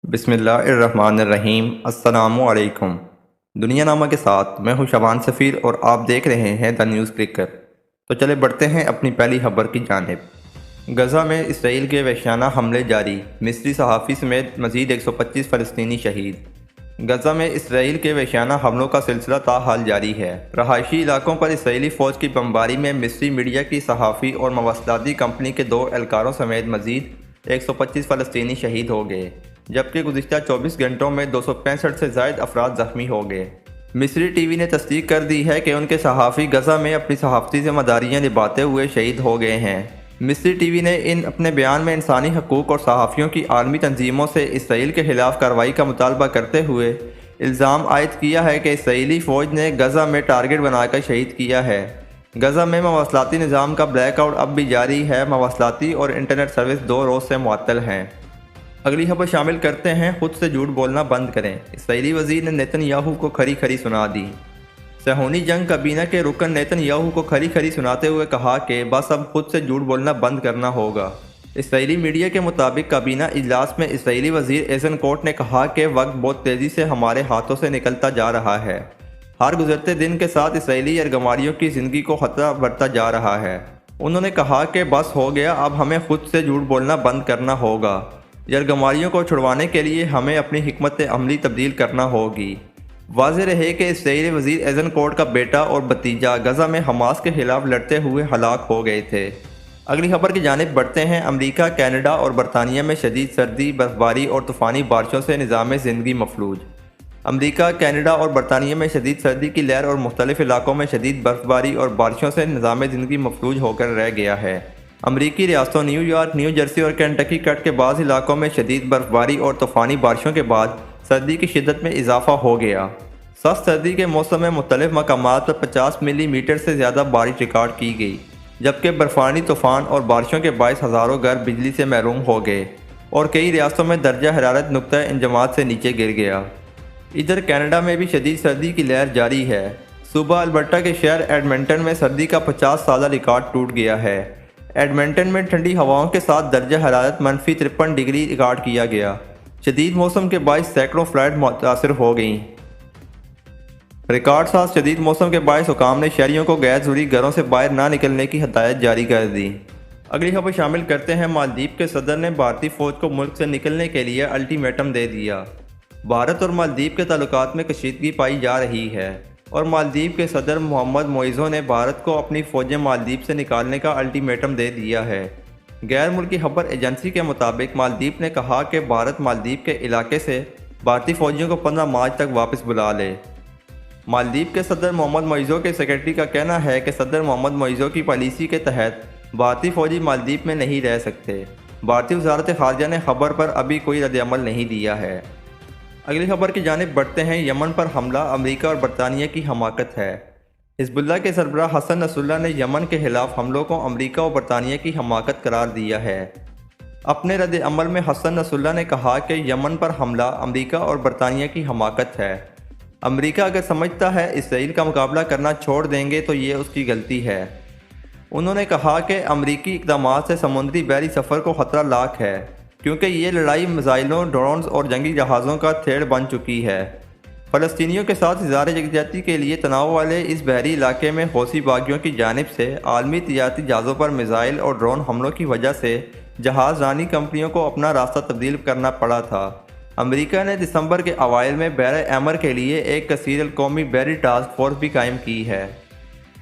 بسم اللہ الرحمن الرحیم۔ السلام علیکم۔ دنیا نامہ کے ساتھ میں ہوں شبان سفیر اور آپ دیکھ رہے ہیں دا نیوز کلکر۔ تو چلے بڑھتے ہیں اپنی پہلی خبر کی جانب۔ غزہ میں اسرائیل کے وحشیانہ حملے جاری، مصری صحافی سمیت مزید 125 فلسطینی شہید۔ غزہ میں اسرائیل کے وحشیانہ حملوں کا سلسلہ تاحال جاری ہے۔ رہائشی علاقوں پر اسرائیلی فوج کی بمباری میں مصری میڈیا کی صحافی اور مواصلاتی کمپنی کے 2 اہلکاروں سمیت مزید 125 فلسطینی شہید ہو گئے، جبکہ گزشتہ 24 گھنٹوں میں 265 سے زائد افراد زخمی ہو گئے۔ مصری ٹی وی نے تصدیق کر دی ہے کہ ان کے صحافی غزہ میں اپنی صحافتی ذمہ داریاں نبھاتے ہوئے شہید ہو گئے ہیں۔ مصری ٹی وی نے اپنے بیان میں انسانی حقوق اور صحافیوں کی عالمی تنظیموں سے اسرائیل کے خلاف کارروائی کا مطالبہ کرتے ہوئے الزام عائد کیا ہے کہ اسرائیلی فوج نے غزہ میں ٹارگٹ بنا کر شہید کیا ہے۔ غزہ میں مواصلاتی نظام کا بلیک آؤٹ اب بھی جاری ہے، مواصلاتی اور انٹرنیٹ سروس 2 روز سے معطل ہیں۔ اگلی خبر شامل کرتے ہیں، خود سے جھوٹ بولنا بند کریں، اسرائیلی وزیر نے نیتن یاہو کو کھری کھری سنا دی۔ صہیونی جنگ کابینہ کے رکن نیتن یاہو کو کھری کھری سناتے ہوئے کہا کہ بس اب خود سے جھوٹ بولنا بند کرنا ہوگا۔ اسرائیلی میڈیا کے مطابق کابینہ اجلاس میں اسرائیلی وزیر ایزنکوٹ نے کہا کہ وقت بہت تیزی سے ہمارے ہاتھوں سے نکلتا جا رہا ہے۔ ہر گزرتے دن کے ساتھ اسرائیلی یرغمالیوں کی زندگی کو خطرہ بڑھتا جا رہا ہے۔ انہوں نے کہا کہ بس ہو گیا، اب ہمیں خود سے جھوٹ بولنا بند کرنا ہوگا۔ یرغمالیوں کو چھڑوانے کے لیے ہمیں اپنی حکمت عملی تبدیل کرنا ہوگی۔ واضح رہے کہ اسرائیلی وزیر ایزنکوٹ کا بیٹا اور بھتیجا غزہ میں حماس کے خلاف لڑتے ہوئے ہلاک ہو گئے تھے۔ اگلی خبر کی جانب بڑھتے ہیں۔ امریکہ، کینیڈا اور برطانیہ میں شدید سردی، برفباری اور طوفانی بارشوں سے نظام زندگی مفلوج۔ امریکہ، کینیڈا اور برطانیہ میں شدید سردی کی لہر اور مختلف علاقوں میں شدید برفباری اور بارشوں سے نظام زندگی مفلوج ہو کر رہ گیا ہے۔ امریکی ریاستوں نیو یارک، نیو جرسی اور کینٹکی کٹ کے بعض علاقوں میں شدید برفباری اور طوفانی بارشوں کے بعد سردی کی شدت میں اضافہ ہو گیا۔ سخت سردی کے موسم میں مختلف مقامات پر 50 ملی میٹر سے زیادہ بارش ریکارڈ کی گئی، جبکہ برفانی طوفان اور بارشوں کے باعث ہزاروں گھر بجلی سے محروم ہو گئے اور کئی ریاستوں میں درجہ حرارت نقطہ انجماد سے نیچے گر گیا۔ ادھر کینیڈا میں بھی شدید سردی کی لہر جاری ہے۔ صوبہ البرٹا کے شہر ایڈمنٹن میں سردی کا 50 سالہ ریکارڈ ٹوٹ گیا ہے۔ ایڈمنٹن میں ٹھنڈی ہواؤں کے ساتھ درجہ حرارت -53 ڈگری ریکارڈ کیا گیا۔ شدید موسم کے باعث سینکڑوں فلائٹ متاثر ہو گئیں۔ ریکارڈ ساز شدید موسم کے باعث حکام نے شہریوں کو غیر ضروری گھروں سے باہر نہ نکلنے کی ہدایت جاری کر دی۔ اگلی خبر شامل کرتے ہیں۔ مالدیپ کے صدر نے بھارتی فوج کو ملک سے نکلنے کے لیے الٹیمیٹم دے دیا۔ بھارت اور مالدیپ کے تعلقات میں کشیدگی پائی جا رہی ہے اور مالدیپ کے صدر محمد معیزو نے بھارت کو اپنی فوجیں مالدیپ سے نکالنے کا الٹیمیٹم دے دیا ہے۔ غیر ملکی خبر ایجنسی کے مطابق مالدیپ نے کہا کہ بھارت مالدیپ کے علاقے سے بھارتی فوجیوں کو 15 مارچ تک واپس بلا لے۔ مالدیپ کے صدر محمد معیزو کے سیکرٹری کا کہنا ہے کہ صدر محمد معیزو کی پالیسی کے تحت بھارتی فوجی مالدیپ میں نہیں رہ سکتے۔ بھارتی وزارت خارجہ نے خبر پر ابھی کوئی ردعمل نہیں دیا ہے۔ اگلی خبر کی جانب بڑھتے ہیں۔ یمن پر حملہ، امریکہ اور برطانیہ کی حماقت ہے۔ حزب اللہ کے سربراہ حسن نصر اللہ نے یمن کے خلاف حملوں کو امریکہ اور برطانیہ کی حماقت قرار دیا ہے۔ اپنے رد عمل میں حسن نصر اللہ نے کہا کہ یمن پر حملہ امریکہ اور برطانیہ کی حماقت ہے۔ امریکہ اگر سمجھتا ہے اسرائیل کا مقابلہ کرنا چھوڑ دیں گے تو یہ اس کی غلطی ہے۔ انہوں نے کہا کہ امریکی اقدامات سے سمندری بحری سفر کو خطرہ لاحق ہے، کیونکہ یہ لڑائی میزائلوں، ڈرونز اور جنگی جہازوں کا تھیڑ بن چکی ہے۔ فلسطینیوں کے ساتھ اظہار یکجہتی کے لیے تناؤ والے اس بحری علاقے میں حوثی باغیوں کی جانب سے عالمی تجارتی جہازوں پر میزائل اور ڈرون حملوں کی وجہ سے جہاز رانی کمپنیوں کو اپنا راستہ تبدیل کرنا پڑا تھا۔ امریکہ نے دسمبر کے اوائل میں بحر احمر کے لیے ایک کثیر القومی بحری ٹاسک فورس بھی قائم کی ہے۔